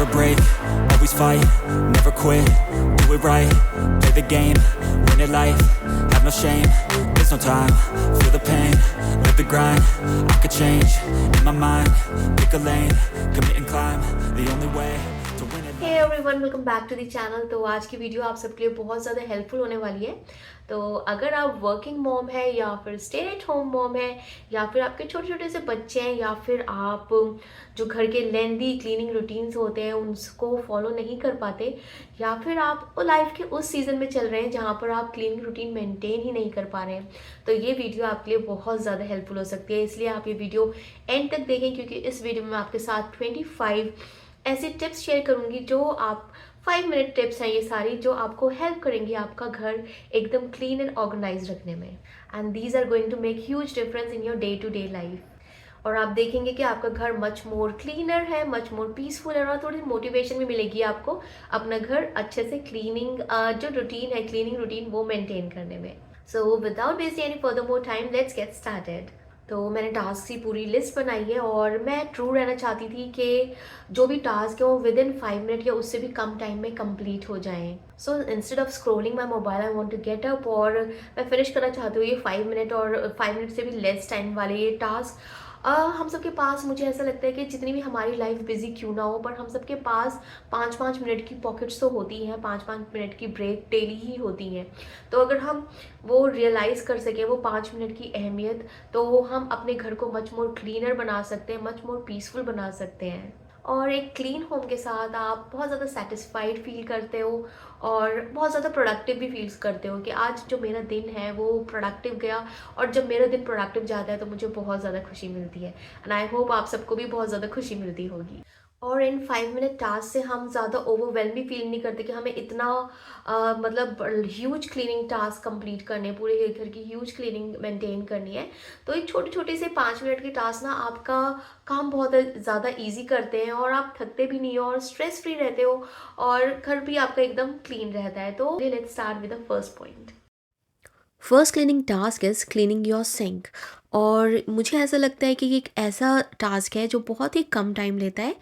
never break, always fight, never quit, do it right, play the game, win it life, have no shame, there's no time, feel the pain, live the grind, I could change, in my mind, pick a lane, commit and climb, the only way to win it. Hey everyone, welcome back to the channel. तो आज की video आप सबके लिए बहुत ज़्यादा helpful होने वाली है। तो अगर आप वर्किंग मॉम है या फिर स्टे एट होम मॉम है या फिर आपके छोटे छोटे से बच्चे हैं या फिर आप जो घर के लेंदी क्लीनिंग रूटीन्स होते हैं उनको फॉलो नहीं कर पाते या फिर आप लाइफ के उस सीज़न में चल रहे हैं जहाँ पर आप क्लीनिंग रूटीन मेंटेन ही नहीं कर पा रहे हैं, तो ये वीडियो आपके लिए बहुत ज़्यादा हेल्पफुल हो सकती है। इसलिए आप ये वीडियो एंड तक देखें, क्योंकि इस वीडियो में आपके साथ 25 ऐसे टिप्स शेयर करूंगी जो आप 5 मिनट टिप्स हैं ये सारी, जो आपको हेल्प करेंगी आपका घर एकदम क्लीन एंड ऑर्गेनाइज रखने में। And these are going to make huge difference in your day to day life. और आप देखेंगे कि आपका घर मच मोर क्लीनर है, मच मोर पीसफुल है, और थोड़ी मोटिवेशन भी मिलेगी आपको अपना घर अच्छे से क्लीनिंग जो रूटीन है, क्लीनिंग रूटीन वो मेंटेन करने में। So without wasting any further more time, let's get started. तो मैंने टास्क की पूरी लिस्ट बनाई है और मैं ट्रू रहना चाहती थी कि जो भी टास्क है वो विद इन 5 मिनट या उससे भी कम टाइम में कंप्लीट हो जाएं। So instead of scrolling my mobile, I want to get up, और मैं फिनिश करना चाहती हूँ ये 5 मिनट और 5 मिनट से भी लेस टाइम वाले ये टास्क। हम सबके पास, मुझे ऐसा लगता है कि जितनी भी हमारी लाइफ बिजी क्यों ना हो, पर हम सबके पास 5-5 मिनट की पॉकेट्स तो होती हैं, 5-5 मिनट की ब्रेक डेली ही होती हैं। तो अगर हम वो रियलाइज़ कर सकें वो 5 मिनट की अहमियत, तो हम अपने घर को मच मोर क्लीनर बना सकते हैं, मच मोर पीसफुल बना सकते हैं। और एक क्लीन होम के साथ आप बहुत ज़्यादा सेटिस्फाइड फील करते हो और बहुत ज़्यादा प्रोडक्टिव भी फील्स करते हो कि आज जो मेरा दिन है वो प्रोडक्टिव गया। और जब मेरा दिन प्रोडक्टिव जाता है तो मुझे बहुत ज़्यादा खुशी मिलती है। एंड आई होप आप सबको भी बहुत ज़्यादा खुशी मिलती होगी। और इन 5 मिनट टास्क से हम ज़्यादा ओवरवेल्म भी फील नहीं करते कि हमें इतना मतलब ह्यूज क्लीनिंग टास्क कंप्लीट करने, पूरे घर की ह्यूज क्लीनिंग मेंटेन करनी है। तो एक छोटे छोटे से 5 मिनट के टास्क ना आपका काम बहुत ज़्यादा इजी करते हैं और आप थकते भी नहीं हो और स्ट्रेस फ्री रहते हो और घर भी आपका एकदम क्लीन रहता है। तो let's start with the first point. First cleaning task is cleaning your sink. और मुझे ऐसा लगता है कि ये एक ऐसा टास्क है जो बहुत ही कम टाइम लेता है।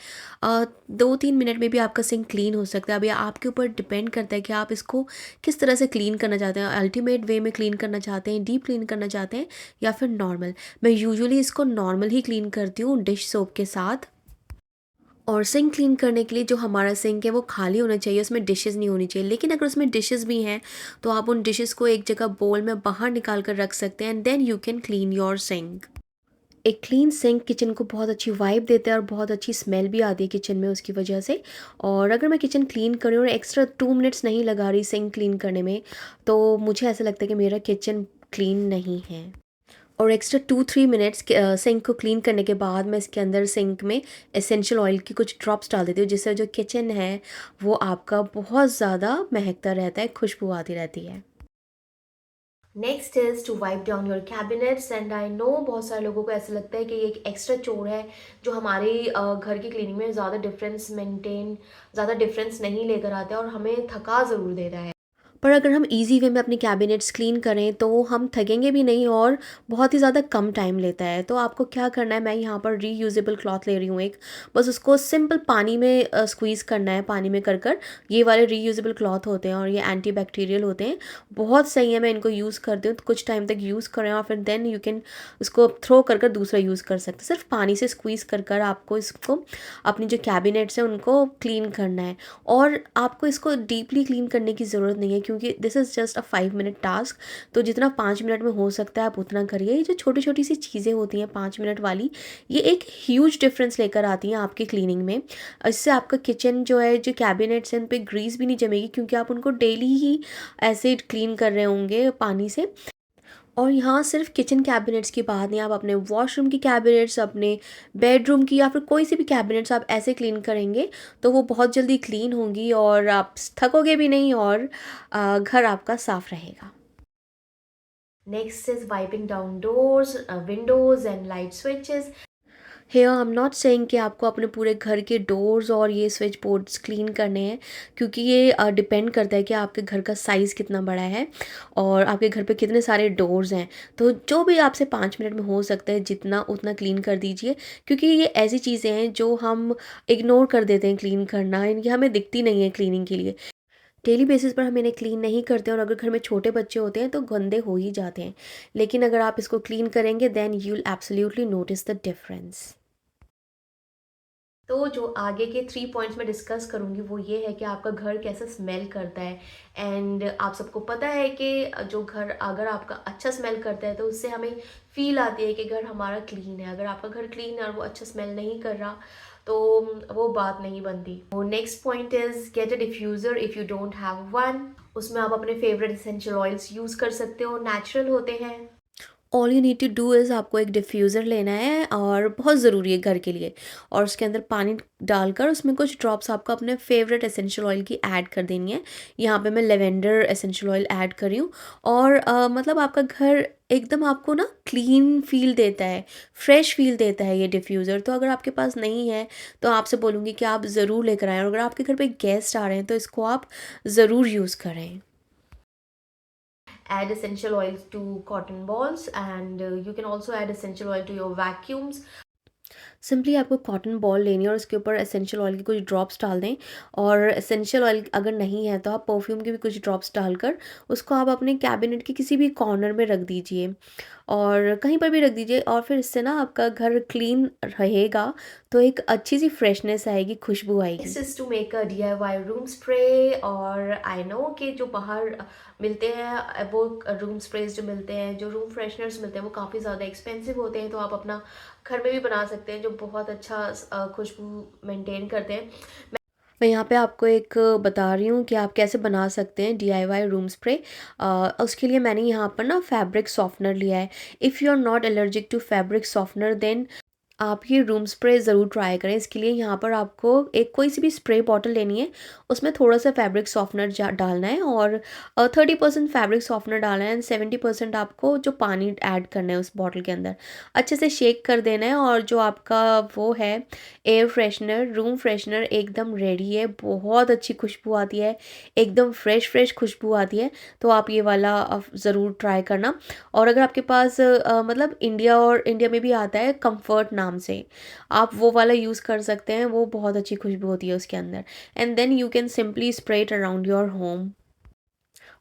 2-3 मिनट में भी आपका सिंक क्लीन हो सकता है। अब ये आपके ऊपर डिपेंड करता है कि आप इसको किस तरह से क्लीन करना चाहते हैं। अल्टीमेट वे में क्लीन करना चाहते हैं, डीप क्लीन करना चाहते हैं, या फिर नॉर्मल। मैं यूजुअली इसको नॉर्मल ही क्लीन करती हूँ डिश सोप के साथ। और सिंक क्लीन करने के लिए जो हमारा सिंक है वो खाली होना चाहिए, उसमें डिशेस नहीं होनी चाहिए। लेकिन अगर उसमें डिशेस भी हैं तो आप उन डिशेस को एक जगह बोल में बाहर निकाल कर रख सकते हैं, and then you can clean your sink. एक क्लीन सिंक किचन को बहुत अच्छी वाइब देता है और बहुत अच्छी स्मेल भी आती है किचन में उसकी वजह से। और अगर मैं किचन क्लीन कर रही हूँ और एक्स्ट्रा 2 मिनट्स नहीं लगा रही सिंक क्लीन करने में, तो मुझे ऐसा लगता है कि मेरा किचन क्लीन नहीं है। और एक्स्ट्रा 2-3 मिनट्स सिंक को क्लीन करने के बाद मैं इसके अंदर सिंक में एसेंशियल ऑयल की कुछ ड्रॉप्स डाल देती हूँ, जिससे जो किचन है वो आपका बहुत ज़्यादा महकता रहता है, खुशबू आती रहती है। Next is to wipe down your cabinets. And I know बहुत सारे लोगों को ऐसा लगता है कि ये एक एक्स्ट्रा चोर है जो हमारे घर की क्लीनिंग में ज़्यादा डिफरेंस नहीं लेकर आता है और हमें थका ज़रूर दे रहा है। पर अगर हम इजी वे में अपनी कैबिनेट्स क्लीन करें तो हम थकेंगे भी नहीं और बहुत ही ज़्यादा कम टाइम लेता है। तो आपको क्या करना है, मैं यहाँ पर रीयूजेबल क्लॉथ ले रही हूँ एक, बस उसको सिंपल पानी में स्क्वीज़ करना है, पानी में कर ये वाले रीयूजेबल क्लॉथ होते हैं और ये एंटी बैक्टीरियल होते हैं, बहुत सही है। मैं इनको यूज़ करती हूँ, तो कुछ टाइम तक यूज़ करें और फिर देन यू कैन उसको थ्रो कर दूसरा यूज़ कर सकते हैं। सिर्फ पानी से स्क्वीज़ कर आपको इसको अपनी जो कैबिनेट्स हैं उनको क्लीन करना है। और आपको इसको डीपली क्लीन करने की ज़रूरत नहीं है, क्योंकि this is just a 5 minute task. तो जितना 5 मिनट में हो सकता है आप उतना करिए। ये जो छोटी छोटी सी चीज़ें होती हैं 5 मिनट वाली, ये एक ह्यूज डिफरेंस लेकर आती हैं आपकी क्लीनिंग में। इससे आपका किचन जो है, जो कैबिनेट्स हैं, उन पर ग्रीस भी नहीं जमेगी, क्योंकि आप उनको डेली ही ऐसे क्लीन कर रहे होंगे पानी से। और यहाँ सिर्फ किचन कैबिनेट्स की बात नहीं, आप अपने वॉशरूम की कैबिनेट्स, अपने बेडरूम की, या फिर कोई सी भी कैबिनेट्स आप ऐसे क्लीन करेंगे तो वो बहुत जल्दी क्लीन होंगी और आप थकोगे भी नहीं और घर आपका साफ रहेगा। Next is wiping down doors, Windows and light switches. Here I am not saying कि आपको अपने पूरे घर के डोर्स और ये स्विच बोर्ड्स क्लीन करने हैं, क्योंकि ये डिपेंड करता है कि आपके घर का साइज़ कितना बड़ा है और आपके घर पे कितने सारे डोर्स हैं। तो जो भी आपसे 5 मिनट में हो सकता है जितना उतना क्लीन कर दीजिए, क्योंकि ये ऐसी चीज़ें हैं जो हम इग्नोर कर देते हैं क्लीन करना, इनकी हमें दिखती नहीं है क्लीनिंग के लिए। डेली बेसिस पर हम इन्हें क्लीन नहीं करते और अगर घर में छोटे बच्चे होते हैं तो गंदे हो ही जाते हैं। लेकिन अगर आप इसको क्लीन करेंगे then you will absolutely notice the difference. तो जो आगे के 3 पॉइंट्स मैं डिस्कस करूँगी वो ये है कि आपका घर कैसे स्मेल करता है। एंड आप सबको पता है कि जो घर अगर आपका अच्छा स्मेल करता है तो उससे हमें फ़ील आती है कि घर हमारा क्लीन है। अगर आपका घर क्लीन है और वो अच्छा स्मेल नहीं कर रहा तो वो बात नहीं बनती। तो next point is get a diffuser if you don't have one. उसमें आप अपने फेवरेट एसेंशियल ऑयल्स यूज़ कर सकते हो, नेचुरल होते हैं। All you need to do is आपको एक डिफ्यूज़र लेना है और बहुत ज़रूरी है घर के लिए, और उसके अंदर पानी डालकर उसमें कुछ ड्रॉप्स आपको अपने फेवरेट एसेंशियल ऑयल की ऐड कर देनी है। यहाँ पे मैं लेवेंडर एसेंशियल ऑयल ऐड कर रही हूँ और मतलब आपका घर एकदम आपको ना क्लीन फील देता है, फ्रेश फील देता है ये डिफ्यूज़र। तो अगर आपके पास नहीं है तो आपसे बोलूँगी कि आप ज़रूर लेकर आएँ, और अगर आपके घर पे गेस्ट आ रहे हैं तो इसको आप ज़रूर यूज़ करें। Add essential oils to cotton balls, and you can also add essential oil to your vacuums. Simply आपको कॉटन बॉल लेनी है और उसके ऊपर एसेंशियल ऑयल के कुछ ड्रॉप्स डाल दें, और एसेंशियल ऑयल अगर नहीं है तो आप परफ्यूम के भी कुछ ड्रॉप्स डालकर उसको आप अपने कैबिनेट के किसी भी कॉर्नर में रख दीजिए और कहीं पर भी रख दीजिए, और फिर इससे ना आपका घर क्लीन रहेगा, तो एक अच्छी सी फ्रेशनेस आएगी, खुशबू आएगी। This is to make a DIY room spray. और आई नो कि जो बाहर मिलते हैं वो रूम स्प्रेज जो मिलते हैं, जो रूम फ्रेशनर्स मिलते हैं वो काफ़ी ज़्यादा एक्सपेंसिव होते हैं, तो आप अपना घर में भी बना सकते हैं जो बहुत अच्छा खुशबू मेंटेन करते हैं। मैं यहाँ पे आपको एक बता रही हूँ कि आप कैसे बना सकते हैं DIY रूम स्प्रे। उसके लिए मैंने यहाँ पर ना फैब्रिक सॉफ्टनर लिया है। If you are not allergic to fabric softener then आप ये रूम स्प्रे ज़रूर ट्राई करें। इसके लिए यहाँ पर आपको एक कोई सी भी स्प्रे बॉटल लेनी है, उसमें थोड़ा सा फैब्रिक सॉफ्टनर डालना है और 30% फैब्रिक सॉफ्टनर डालना है एंड 70% आपको जो पानी ऐड करना है उस बॉटल के अंदर अच्छे से शेक कर देना है, और जो आपका वो है एयर फ्रेशनर, रूम फ्रेशनर एकदम रेडी है। बहुत अच्छी खुशबू आती है, एकदम फ्रेश फ्रेश खुशबू आती है। तो आप ये वाला ज़रूर ट्राई करना। और अगर आपके पास मतलब इंडिया में भी आता है कंफर्ट नाम से, आप वो वाला यूज़ कर सकते हैं, वो बहुत अच्छी खुशबू होती है उसके अंदर। And then you can simply spray it around your home.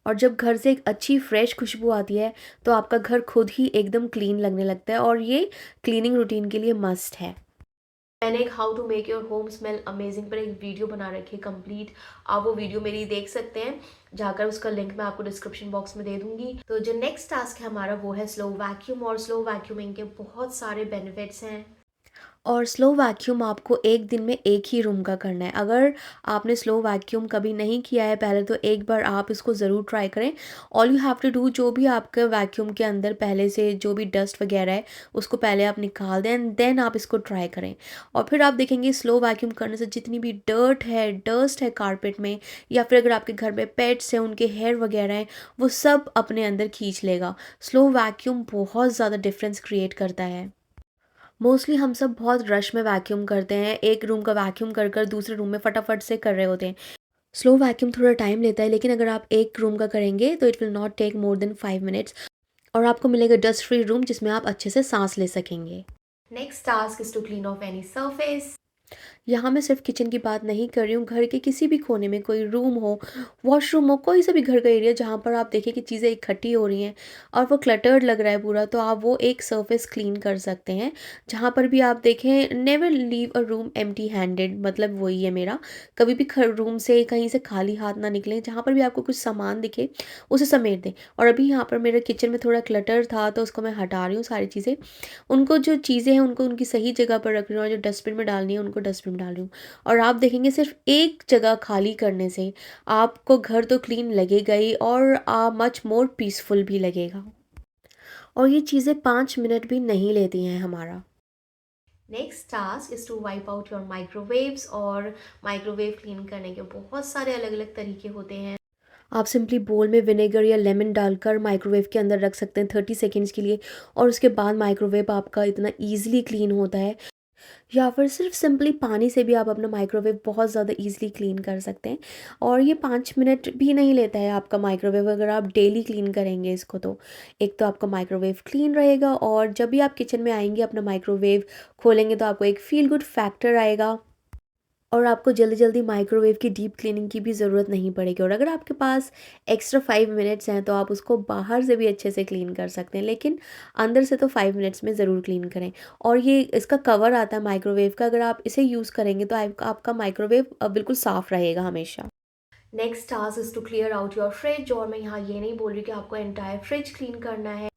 और जब घर से एक अच्छी फ्रेश खुशबू आती है तो आपका घर खुद ही एकदम क्लीन लगने लगता है, और ये क्लीनिंग रूटीन के लिए मस्ट है। मैंने एक how to make your home smell amazing पर एक वीडियो बना रखी है कंप्लीट। आप वो वीडियो मेरी देख सकते हैं, जाकर उसका लिंक मैं आपको डिस्क्रिप्शन बॉक्स में दे दूंगी। तो जो नेक्स्ट टास्क है हमारा वो है स्लो वैक्यूम, और स्लो वैक्यूमिंग के बहुत सारे बेनिफिट्स हैं। और स्लो वैक्यूम आपको एक दिन में एक ही रूम का करना है। अगर आपने स्लो वैक्यूम कभी नहीं किया है पहले तो एक बार आप इसको ज़रूर ट्राई करें। All you have to do, जो भी आपके वैक्यूम के अंदर पहले से जो भी डस्ट वगैरह है उसको पहले आप निकाल दें एंड देन आप इसको ट्राई करें। और फिर आप देखेंगे स्लो वैक्यूम करने से जितनी भी डस्ट है कारपेट में, या फिर अगर आपके घर में पेट्स हैं उनके हेयर वगैरह हैं, वो सब अपने अंदर खींच लेगा। स्लो वैक्यूम बहुत ज़्यादा डिफरेंस क्रिएट करता है। मोस्टली हम सब बहुत रश में वैक्यूम करते हैं, एक रूम का वैक्यूम कर कर दूसरे रूम में फटाफट से कर रहे होते हैं। स्लो वैक्यूम थोड़ा टाइम लेता है, लेकिन अगर आप एक रूम का करेंगे तो it will not take more than 5 minutes, और आपको मिलेगा डस्ट फ्री रूम जिसमें आप अच्छे से सांस ले सकेंगे। Next task is to clean off any surface. यहाँ मैं सिर्फ किचन की बात नहीं कर रही हूँ, घर के किसी भी कोने में कोई रूम हो, वॉशरूम हो, कोई सा भी घर का एरिया जहाँ पर आप देखें कि चीज़ें इकट्ठी हो रही हैं और वो क्लटर्ड लग रहा है पूरा, तो आप वो एक सरफेस क्लीन कर सकते हैं। जहाँ पर भी आप देखें, never leave a room empty handed, मतलब वही है मेरा, कभी भी रूम से कहीं से खाली हाथ ना निकलें। जहाँ पर भी आपको कुछ सामान दिखे उसे समेट दें। और अभी यहाँ पर मेरे किचन में थोड़ा क्लटर था तो उसको मैं हटा रही हूँ सारी चीज़ें, उनको जो चीज़ें हैं उनको उनकी सही जगह पर रख रही हूँ, और जो डस्टबिन में डालनी है उनको डस्टबिन में डाल रही हूँ। और आप देखेंगे सिर्फ एक जगह खाली करने से आपको घर तो क्लीन लगेगा ही, और मच मोर पीसफुल भी लगेगा। और ये चीज़ें 5 मिनट भी नहीं लेती हैं हमारा। Next task is to wipe out your microwaves. और माइक्रोवेव क्लीन करने के बहुत सारे अलग अलग तरीके होते हैं। आप सिंपली बोल में विनेगर या लेमन डालकर माइक्रोवेव के अंदर रख सकते हैं 30 सेकेंड्स के लिए, और उसके बाद माइक्रोवेव आपका इतना ईजिली क्लीन होता है। या फिर सिर्फ सिंपली पानी से भी आप अपना माइक्रोवेव बहुत ज़्यादा ईज़िली क्लीन कर सकते हैं। और ये 5 मिनट भी नहीं लेता है आपका माइक्रोवेव, अगर आप डेली क्लीन करेंगे इसको तो। एक तो आपका माइक्रोवेव क्लीन रहेगा, और जब भी आप किचन में आएँगे अपना माइक्रोवेव खोलेंगे तो आपको एक फ़ील गुड फैक्टर आएगा, और आपको जल्दी-जल्दी माइक्रोवेव की डीप क्लीनिंग की भी ज़रूरत नहीं पड़ेगी। और अगर आपके पास एक्स्ट्रा 5 मिनट्स हैं तो आप उसको बाहर से भी अच्छे से क्लीन कर सकते हैं, लेकिन अंदर से तो 5 मिनट्स में ज़रूर क्लीन करें। और ये इसका कवर आता है माइक्रोवेव का, अगर आप इसे यूज़ करेंगे तो आपका माइक्रोवेव बिल्कुल साफ़ रहेगा हमेशा। Next task is to clear out your fridge. और मैं यहाँ ये नहीं बोल रही कि आपको एंटायर फ्रिज क्लीन करना है,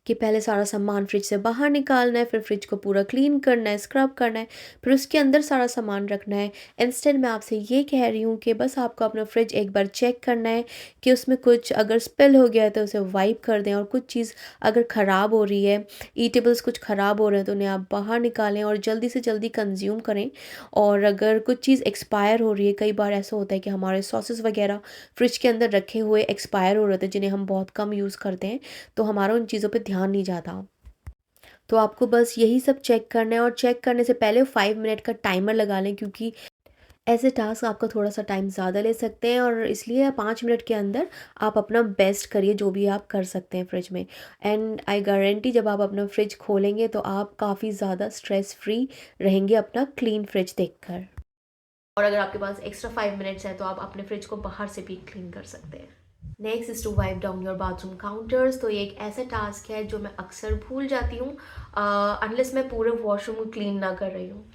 कि पहले सारा सामान फ्रिज से बाहर निकालना है, फिर फ्रिज को पूरा क्लीन करना है, स्क्रब करना है, फिर उसके अंदर सारा सामान रखना है। इंस्टेंट मैं आपसे ये कह रही हूँ कि बस आपको अपना फ्रिज एक बार चेक करना है कि उसमें कुछ अगर स्पिल हो गया है तो उसे वाइप कर दें, और कुछ चीज़ अगर ख़राब हो रही है, ईटेबल्स कुछ ख़राब हो रहे हैं तो उन्हें आप बाहर निकालें और जल्दी से जल्दी कंज्यूम करें। और अगर कुछ चीज़ एक्सपायर हो रही है, कई बार ऐसा होता है कि हमारे सॉसेस वगैरह फ्रिज के अंदर रखे हुए एक्सपायर हो रहे थे जिन्हें हम बहुत कम यूज़ करते हैं, तो हमारा उन चीज़ों पे ध्यान नहीं जाता। तो आपको बस यही सब चेक करना है, और चेक करने से पहले 5 मिनट का टाइमर लगा लें, क्योंकि ऐसे टास्क आपका थोड़ा-सा टाइम ज़्यादा ले सकते हैं, और इसलिए 5 मिनट के अंदर आप अपना बेस्ट करिए जो भी आप कर सकते हैं फ्रिज में। एंड आई गारंटी जब आप अपना फ्रिज खोलेंगे तो आप काफ़ी ज़्यादा स्ट्रेस फ्री रहेंगे अपना क्लीन फ्रिज देखकर। और अगर आपके पास एक्स्ट्रा 5 मिनट्स हैं तो आप अपने फ्रिज को बाहर से भी क्लीन कर सकते हैं। Next is to wipe down your bathroom counters. तो ये एक ऐसा टास्क है जो मैं अक्सर भूल जाती हूँ अनलेस मैं पूरे वॉशरूम को क्लीन ना कर रही हूँ।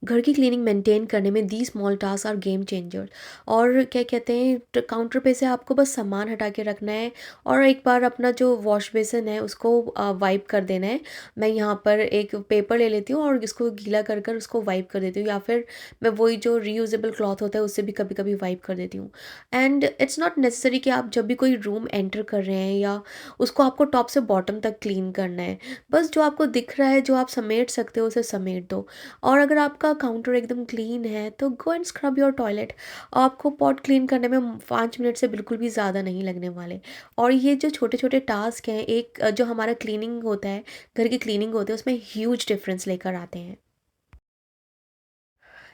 घर की क्लीनिंग मेंटेन करने में the small task are game changer. और क्या कहते हैं, काउंटर पे से आपको बस सामान हटा के रखना है, और एक बार अपना जो वॉश बेसिन है उसको वाइप कर देना है। मैं यहाँ पर एक पेपर ले लेती हूँ और इसको गीला कर कर उसको वाइप कर देती हूँ, या फिर मैं वही जो रीयूजेबल क्लॉथ होता है उससे भी कभी कभी वाइप कर देती हूँ। एंड इट्स नॉट नेसेसरी कि आप जब भी कोई रूम एंटर कर रहे हैं या उसको आपको टॉप से बॉटम तक क्लीन करना है। बस जो आपको दिख रहा है, जो आप समेट सकते हो उसे समेट दो। और अगर आपका काउंटर एकदम क्लीन है तो go and scrub your toilet. आपको पॉट क्लीन करने में 5 मिनट से बिल्कुल भी ज़्यादा नहीं लगने वाले। और ये जो छोटे छोटे टास्क हैं, एक जो हमारा क्लीनिंग होता है, घर की क्लीनिंग होती है, उसमें ह्यूज डिफरेंस लेकर आते हैं।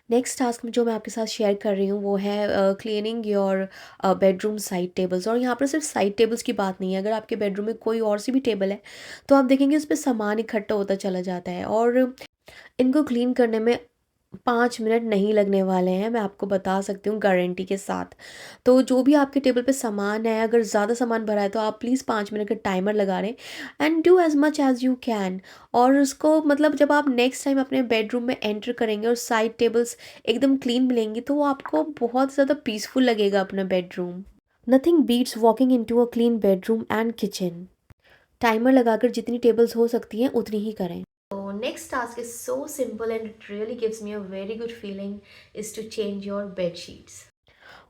नेक्स्ट टास्क जो मैं आपके साथ शेयर कर रही हूँ वो है cleaning your bedroom side tables. और यहाँ पर सिर्फ साइड टेबल्स की बात नहीं है, अगर आपके बेडरूम में कोई और सी भी टेबल है तो आप देखेंगे उस पर सामान इकट्ठा होता चला जाता है, और इनको क्लीन करने में 5 मिनट नहीं लगने वाले हैं, मैं आपको बता सकती हूँ गारंटी के साथ। तो जो भी आपके टेबल पे सामान है, अगर ज़्यादा सामान भरा है तो आप प्लीज़ 5 मिनट का टाइमर लगा लें, and do as much as you can. और उसको मतलब जब आप नेक्स्ट टाइम अपने बेडरूम में एंटर करेंगे और साइड टेबल्स एकदम क्लीन मिलेंगी तो वो आपको बहुत ज़्यादा पीसफुल लगेगा अपना bedroom. Nothing beats walking into a clean bedroom and kitchen. Timer लगाकर जितनी टेबल्स हो सकती हैं उतनी ही करें। So next task is so simple and it really gives me a very good feeling is to change your bed sheets.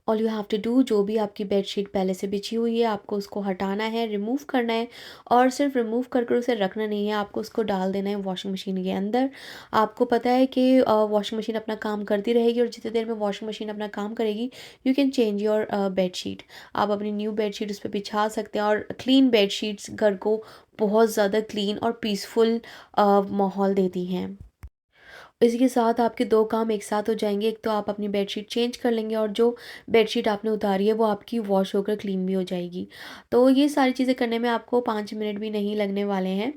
All you have to do, जो भी आपकी बेडशीट पहले से बिछी हुई है आपको उसको हटाना है, रिमूव करना है। और सिर्फ रिमूव कर कर उसे रखना नहीं है, आपको उसको डाल देना है वॉशिंग मशीन के अंदर। आपको पता है कि वॉशिंग मशीन अपना काम करती रहेगी, और जितनी देर में वॉशिंग मशीन अपना काम करेगी you can change your bedsheet. आप अपनी न्यू बेडशीट उस पर बिछा सकते हैं, और क्लीन बेडशीट्स घर को बहुत ज़्यादा क्लीन और पीसफुल माहौल देती हैं। इसी के साथ आपके 2 काम एक साथ हो जाएँगे। एक तो आप अपनी बेडशीट चेंज कर लेंगे, और जो बेडशीट आपने उतारी है वो आपकी वॉश होकर क्लीन भी हो जाएगी। तो ये सारी चीज़ें करने में आपको 5 मिनट भी नहीं लगने वाले हैं।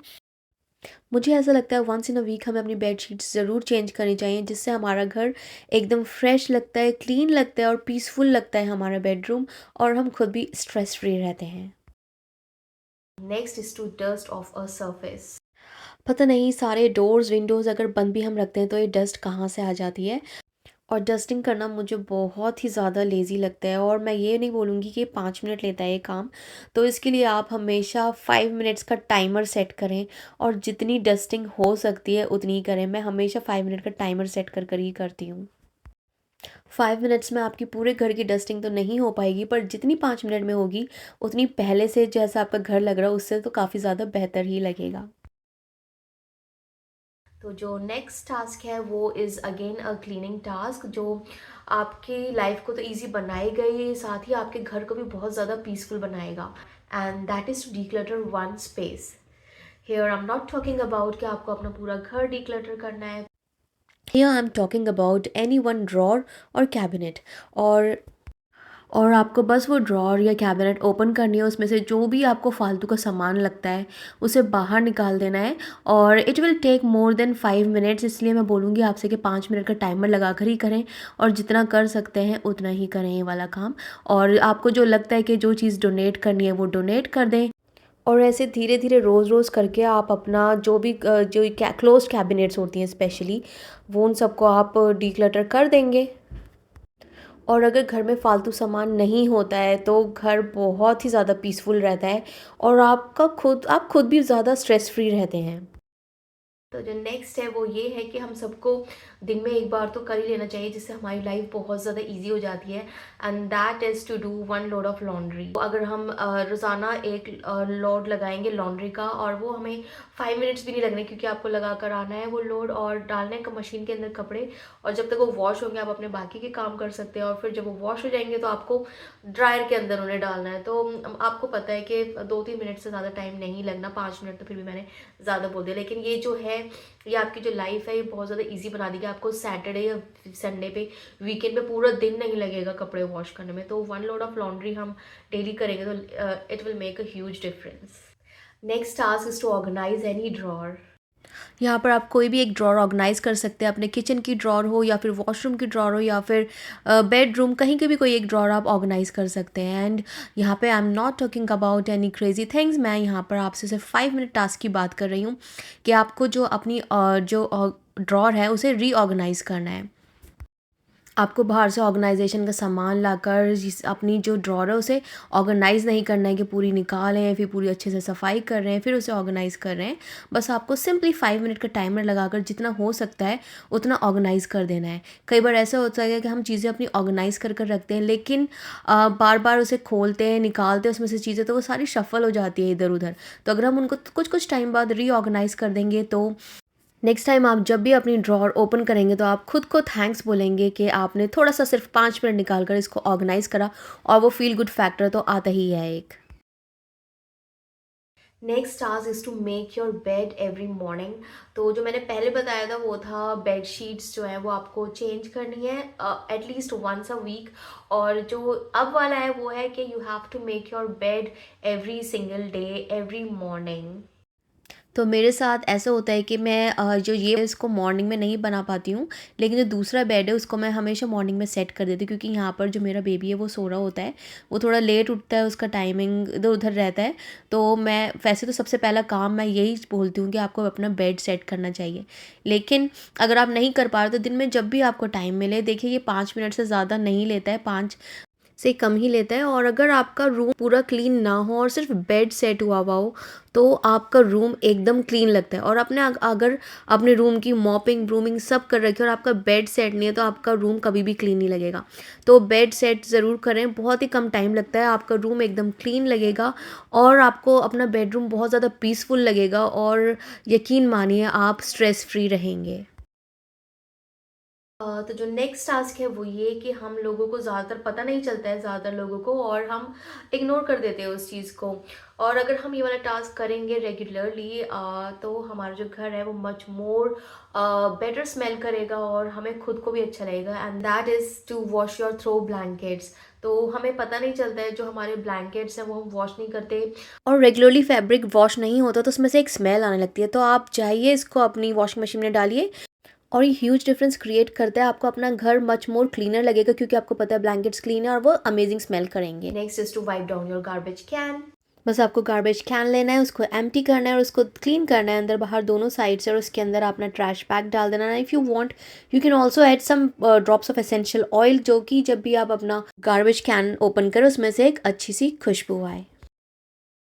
मुझे ऐसा लगता है वंस इन अ वीक हमें अपनी बेडशीट्स ज़रूर चेंज करनी चाहिए, जिससे हमारा घर एकदम फ्रेश लगता है, क्लीन लगता है और पीसफुल लगता है हमारा बेडरूम, और हम खुद भी स्ट्रेस फ्री रहते हैं। Next is to dust off a surface. पता नहीं सारे डोर्स विंडोज़ अगर बंद भी हम रखते हैं तो ये डस्ट कहाँ से आ जाती है। और डस्टिंग करना मुझे बहुत ही ज़्यादा लेज़ी लगता है, और मैं ये नहीं बोलूँगी कि 5 मिनट लेता है ये काम। तो इसके लिए आप हमेशा 5 मिनट्स का टाइमर सेट करें, और जितनी डस्टिंग हो सकती है उतनी ही करें। मैं हमेशा 5 मिनट का टाइमर सेट कर कर ही करती हूँ। 5 मिनट्स में आपकी पूरे घर की डस्टिंग तो नहीं हो पाएगी, पर जितनी 5 मिनट में होगी उतनी पहले से जैसा आपका घर लग रहा है उससे तो काफ़ी ज़्यादा बेहतर ही लगेगा। तो जो नेक्स्ट टास्क है वो is again a cleaning task, जो आपकी लाइफ को तो इजी बनाएगा ही, साथ ही आपके घर को भी बहुत ज़्यादा पीसफुल बनाएगा। And that is to declutter one space. Here I am not talking about कि आपको अपना पूरा घर डिक्लटर करना है, Here I'm talking about any one drawer or cabinet. और आपको बस वो ड्रॉअर या कैबिनेट ओपन करनी है, उसमें से जो भी आपको फालतू का सामान लगता है उसे बाहर निकाल देना है। और it will take more than 5 minutes, इसलिए मैं बोलूँगी आपसे कि 5 मिनट का टाइमर लगा कर ही करें, और जितना कर सकते हैं उतना ही करें ये वाला काम। और आपको जो लगता है कि जो चीज़ डोनेट करनी है वो डोनेट कर दें। और ऐसे धीरे धीरे रोज़ रोज़ करके आप अपना जो भी जो क्लोज कैबिनेट्स होती हैं स्पेशली, वो उन सबको आप डीक्लटर कर देंगे। और अगर घर में फ़ालतू सामान नहीं होता है तो घर बहुत ही ज़्यादा पीसफुल रहता है, और आप खुद भी ज़्यादा स्ट्रेस फ्री रहते हैं। तो जो नेक्स्ट है वो ये है कि हम सबको दिन में एक बार तो कर ही लेना चाहिए, जिससे हमारी लाइफ बहुत ज़्यादा इजी हो जाती है, and that is to do 1 load of laundry. अगर हम रोज़ाना एक लोड लगाएंगे लॉन्ड्री का, और वो हमें 5 मिनट्स भी नहीं लगने, क्योंकि आपको लगा कर आना है वो लोड और डालने का मशीन के अंदर कपड़े, और जब तक वो वॉश होंगे आप अपने बाकी के काम कर सकते हैं, और फिर जब वो वॉश हो जाएंगे तो आपको ड्रायर के अंदर उन्हें डालना है। तो आपको पता है कि 2-3 मिनट से ज़्यादा टाइम नहीं लगना, 5 मिनट तो फिर भी मैंने ज़्यादा बोल दिया, लेकिन ये जो है ये आपकी जो लाइफ है ये बहुत ज़्यादा इजी बना देगी। आपको सैटरडे या संडे पे, वीकेंड पे पूरा दिन नहीं लगेगा कपड़े वॉश करने में। तो 1 लोड ऑफ लॉन्ड्री हम डेली करेंगे तो it will make a huge difference. Next task is to organise any drawer. यहाँ पर आप कोई भी एक ड्रॉर ऑर्गेनाइज़ कर सकते हैं, अपने किचन की ड्रॉर हो या फिर वॉशरूम की ड्रॉर हो या फिर बेडरूम, कहीं के भी कोई एक ड्रॉर आप ऑर्गेनाइज़ कर सकते हैं। एंड यहाँ पे आई am not talking about any crazy things, मैं यहाँ पर आपसे सिर्फ 5 मिनट टास्क की बात कर रही हूँ कि आपको जो अपनी जो ड्रॉर है उसे रीऑर्गेनाइज़ करना है। आपको बाहर से ऑर्गेनाइजेशन का सामान लाकर अपनी जो ड्रॉर है उसे ऑर्गेनाइज़ नहीं करना है कि पूरी निकालें फिर पूरी अच्छे से सफाई कर रहे हैं फिर उसे ऑर्गेनाइज़ कर रहे हैं। बस आपको सिंपली 5 मिनट का टाइमर लगाकर जितना हो सकता है उतना ऑर्गेनाइज़ कर देना है। कई बार ऐसा होता है कि हम चीज़ें अपनी ऑर्गेनाइज़ कर रखते हैं, लेकिन बार बार उसे खोलते हैं निकालते हैं उसमें से चीज़ें, तो वो सारी शफल हो जाती है इधर उधर। तो अगर हम उनको कुछ कुछ टाइम बाद रीऑर्गेनाइज़ कर देंगे तो नेक्स्ट टाइम आप जब भी अपनी ड्रॉअर ओपन करेंगे तो आप खुद को थैंक्स बोलेंगे कि आपने थोड़ा सा सिर्फ 5 मिनट निकाल कर इसको ऑर्गेनाइज़ करा, और वो फील गुड फैक्टर तो आता ही है एक। Next task is to make your bed every morning. तो जो मैंने पहले बताया था वो था बेड शीट्स जो है वो आपको चेंज करनी है एटलीस्ट वंस अ वीक, और जो अब वाला है वो है कि you have to make your bed every single day every morning. तो मेरे साथ ऐसा होता है कि मैं जो ये इसको मॉर्निंग में नहीं बना पाती हूँ, लेकिन जो दूसरा बेड है उसको मैं हमेशा मॉर्निंग में सेट कर देती हूँ, क्योंकि यहाँ पर जो मेरा बेबी है वो सो रहा होता है, वो थोड़ा लेट उठता है, उसका टाइमिंग इधर उधर रहता है। तो मैं वैसे तो सबसे पहला काम मैं यही बोलती हूँ कि आपको अपना बेड सेट करना चाहिए, लेकिन अगर आप नहीं कर पा रहे तो दिन में जब भी आपको टाइम मिले, देखिए ये 5 मिनट से ज़्यादा नहीं लेता है, 5 से कम ही लेता है। और अगर आपका रूम पूरा क्लीन ना हो और सिर्फ बेड सेट हुआ हो तो आपका रूम एकदम क्लीन लगता है। और अगर अपने रूम की मॉपिंग ब्रूमिंग सब कर रखी है और आपका बेड सेट नहीं है तो आपका रूम कभी भी क्लीन नहीं लगेगा। तो बेड सेट ज़रूर करें, बहुत ही कम टाइम लगता है, आपका रूम एकदम क्लीन लगेगा और आपको अपना बेडरूम बहुत ज़्यादा पीसफुल लगेगा, और यकीन मानिए आप स्ट्रेस फ्री रहेंगे। तो जो नेक्स्ट टास्क है वो ये कि हम लोगों को ज़्यादातर पता नहीं चलता है, ज़्यादातर लोगों को, और हम इग्नोर कर देते हैं उस चीज़ को। और अगर हम ये वाला टास्क करेंगे रेगुलरली तो हमारा जो घर है वो मच मोर बेटर स्मेल करेगा और हमें खुद को भी अच्छा लगेगा, and that is to wash your throw blankets. तो हमें पता नहीं चलता है, जो हमारे ब्लैंकेट्स हैं वो हम वॉश नहीं करते और रेगुलरली फैब्रिक वॉश नहीं होता तो उसमें से एक स्मेल आने लगती है। तो आप चाहिए इसको अपनी वॉशिंग मशीन में डालिए, और ये ह्यूज डिफरेंस क्रिएट करता है, आपको अपना घर मच मोर क्लीनर लगेगा, क्योंकि आपको पता है ब्लैंकेट्स क्लीन है और वो अमेजिंग स्मेल करेंगे। Next is to wipe down your garbage can. बस आपको गार्बेज कैन लेना है, उसको एम्प्टी करना है और उसको क्लीन करना है अंदर बाहर दोनों साइड से, और उसके अंदर अपना ट्रैश बैग डाल देना है। If you want you can also add some drops of essential oil, जो कि जब भी आप अपना गार्बेज कैन ओपन करें उसमें से एक अच्छी सी खुशबू आए।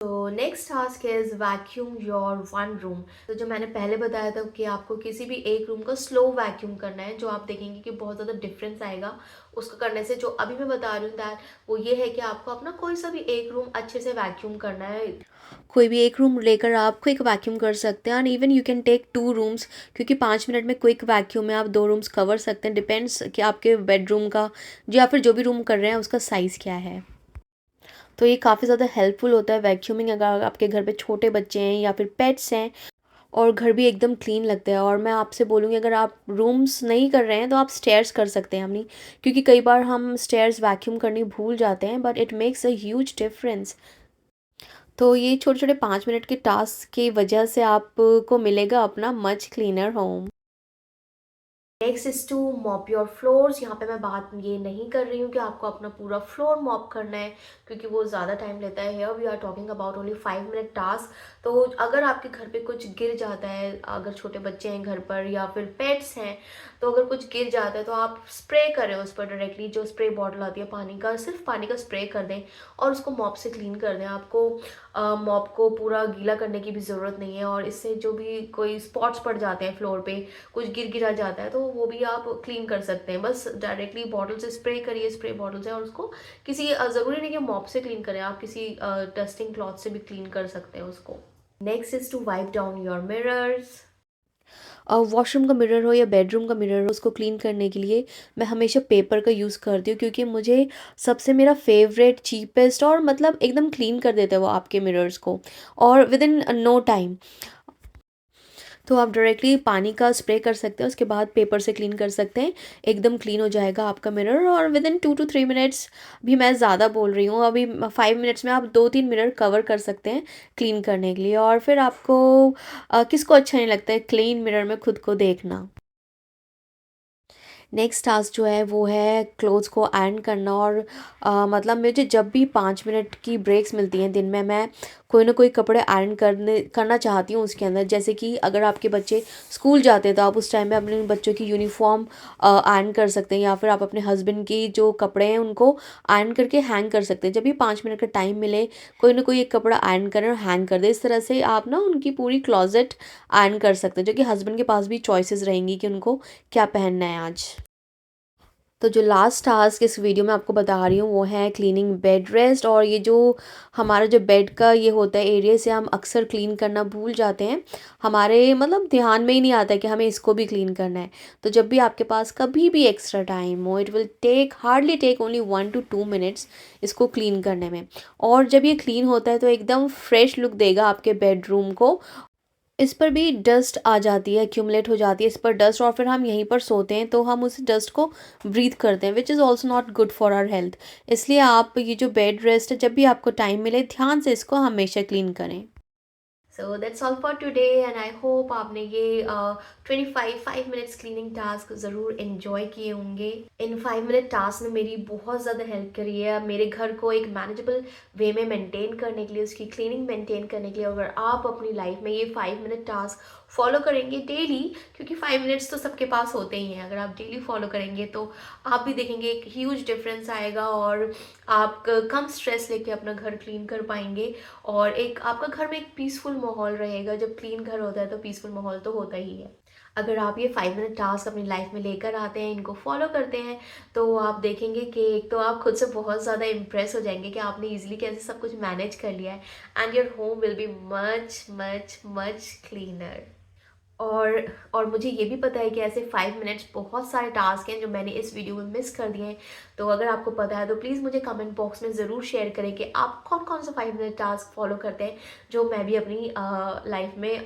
तो next task is vacuum your one room. तो जो मैंने पहले बताया था कि आपको किसी भी एक रूम का स्लो वैक्यूम करना है, जो आप देखेंगे कि बहुत ज़्यादा डिफरेंस आएगा उसको करने से। जो अभी मैं बता रही हूँ दैट वो ये है कि आपको अपना कोई सा भी एक रूम अच्छे से वैक्यूम करना है। कोई भी एक रूम लेकर आप क्विक वैक्यूम कर सकते हैं, and even you can take 2 rooms, क्योंकि 5 मिनट में क्विक वैक्यूम में आप 2 रूम्स कवर सकते हैं। डिपेंड्स कि आपके बेडरूम का या फिर जो भी रूम कर रहे हैं उसका साइज़ क्या है। तो ये काफ़ी ज़्यादा हेल्पफुल होता है वैक्यूमिंग, अगर आपके घर पे छोटे बच्चे हैं या फिर पेट्स हैं, और घर भी एकदम क्लीन लगता है। और मैं आपसे बोलूँगी अगर आप रूम्स नहीं कर रहे हैं तो आप स्टेयर्स कर सकते हैं अपनी, क्योंकि कई बार हम स्टेयर्स वैक्यूम करनी भूल जाते हैं, but it makes a huge difference. तो ये छोटे छोटे 5 मिनट के टास्क की वजह से आपको मिलेगा अपना much cleaner home. Next is to mop your floors. यहाँ पे मैं बात ये नहीं कर रही हूँ कि आपको अपना पूरा फ्लोर मॉप करना है, क्योंकि वो ज़्यादा टाइम लेता है। Here we are talking about only 5 minute task. तो अगर आपके घर पे कुछ गिर जाता है, अगर छोटे बच्चे हैं घर पर या फिर पेट्स हैं, तो अगर कुछ गिर जाता है तो आप स्प्रे करें उस पर डायरेक्टली। जो स्प्रे बॉटल आती है पानी का, सिर्फ पानी का स्प्रे कर दें और उसको मॉप से क्लीन कर दें। आपको मॉप को पूरा गीला करने की भी ज़रूरत नहीं है, और इससे जो भी कोई स्पॉट्स पड़ जाते हैं फ्लोर पे, कुछ गिरा जाता है, तो वो भी आप क्लीन कर सकते हैं। बस डायरेक्टली बॉटल से स्प्रे करिए, स्प्रे बॉटल से, और उसको किसी ज़रूरी नहीं कि मॉप से क्लीन करें, आप किसी डस्टिंग क्लॉथ से भी क्लीन कर सकते हैं उसको। Next is to wipe down your mirrors. Washroom का मिरर हो या बेडरूम का मिरर हो, उसको क्लीन करने के लिए मैं हमेशा पेपर का यूज़ करती हूँ, क्योंकि मुझे सबसे मेरा फेवरेट, चीपेस्ट और मतलब एकदम क्लीन कर देता है वो आपके मिरर्स को, और विद इन नो टाइम। तो आप डायरेक्टली पानी का स्प्रे कर सकते हैं, उसके बाद पेपर से क्लीन कर सकते हैं, एकदम क्लीन हो जाएगा आपका मिरर। और विद इन 2 to 3 मिनट्स, भी मैं ज़्यादा बोल रही हूँ, अभी 5 मिनट्स में आप 2-3 मिरर कवर कर सकते हैं क्लीन करने के लिए। और फिर आपको किसको अच्छा नहीं लगता है क्लीन मिरर में खुद को देखना। नेक्स्ट टास्क जो है वो है क्लोथ्स को आयरन करना। और मतलब मुझे जब भी 5 मिनट की ब्रेक्स मिलती हैं दिन में, मैं कोई ना कोई कपड़े आयरन करना चाहती हूँ उसके अंदर। जैसे कि अगर आपके बच्चे स्कूल जाते हैं तो आप उस टाइम में अपने बच्चों की यूनिफॉर्म आयरन कर सकते हैं, या फिर आप अपने हस्बैंड की जो कपड़े हैं उनको आयरन करके हैंग कर सकते हैं। जब भी 5 मिनट का टाइम मिले, कोई ना कोई एक कपड़ा आयरन करें और हैंग कर दें। इस तरह से आप ना उनकी पूरी क्लॉजेट आयरन कर सकते हैं, जो कि हस्बैंड के पास भी चॉइसेस रहेंगी कि उनको क्या पहनना है आज। तो जो लास्ट टास्क इस वीडियो में आपको बता रही हूँ वो है क्लीनिंग बेड रेस्ट। और ये जो हमारा जो बेड का ये होता है एरिया, से हम अक्सर क्लीन करना भूल जाते हैं, हमारे मतलब ध्यान में ही नहीं आता है कि हमें इसको भी क्लीन करना है। तो जब भी आपके पास कभी भी एक्स्ट्रा टाइम हो, it will hardly take only 1 to 2 minutes इसको क्लीन करने में। और जब ये क्लीन होता है तो एकदम फ्रेश लुक देगा आपके बेडरूम को। इस पर भी डस्ट आ जाती है, एक्यूमुलेट हो जाती है इस पर डस्ट, और फिर हम यहीं पर सोते हैं तो हम उस डस्ट को ब्रीथ करते हैं, which is also not good for our health. इसलिए आप ये जो बेड रेस्ट है, जब भी आपको टाइम मिले, ध्यान से इसको हमेशा क्लीन करें। So that's all for today, and I hope आपने ये 5 मिनट्स क्लीनिंग टास्क ज़रूर इन्जॉय किए होंगे। इन 5 मिनट टास्क ने मेरी बहुत ज़्यादा हेल्प करी है मेरे घर को एक मैनेजेबल वे में मेंटेन करने के लिए, उसकी क्लीनिंग मेंटेन करने के लिए। अगर आप अपनी लाइफ में ये 5 मिनट टास्क फॉलो करेंगे डेली, क्योंकि 5 मिनट्स तो सबके पास होते ही हैं, अगर आप डेली फॉलो करेंगे तो आप भी देखेंगे एक ह्यूज डिफरेंस आएगा, और आप कम स्ट्रेस लेके अपना घर क्लीन कर पाएंगे, और एक आपका घर में एक पीसफुल माहौल रहेगा। जब क्लीन घर होता है तो पीसफुल माहौल तो होता ही है। अगर आप ये 5 मिनट टास्क अपनी लाइफ में लेकर आते हैं, इनको फॉलो करते हैं, तो आप देखेंगे कि एक तो आप खुद से बहुत ज़्यादा इम्प्रेस हो जाएंगे कि आपने इजीली कैसे सब कुछ मैनेज कर लिया है, and your home will be much much much cleaner. और मुझे ये भी पता है कि ऐसे 5 मिनट्स बहुत सारे टास्क हैं जो मैंने इस वीडियो में मिस कर दिए हैं। तो अगर आपको पता है तो प्लीज़ मुझे कमेंट बॉक्स में ज़रूर शेयर करें कि आप कौन कौन सा 5 मिनट टास्क फॉलो करते हैं, जो मैं भी अपनी लाइफ में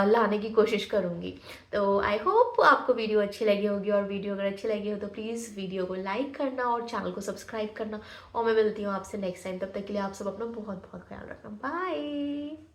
लाने की कोशिश करूँगी। तो आई होप आपको वीडियो अच्छी लगी होगी, और वीडियो अगर अच्छी लगी हो तो प्लीज़ वीडियो को लाइक करना और चैनल को सब्सक्राइब करना। और मैं मिलती हूँ आपसे नेक्स्ट टाइम, तब तक के लिए आप सब अपना बहुत बहुत ख्याल रखना। बाय।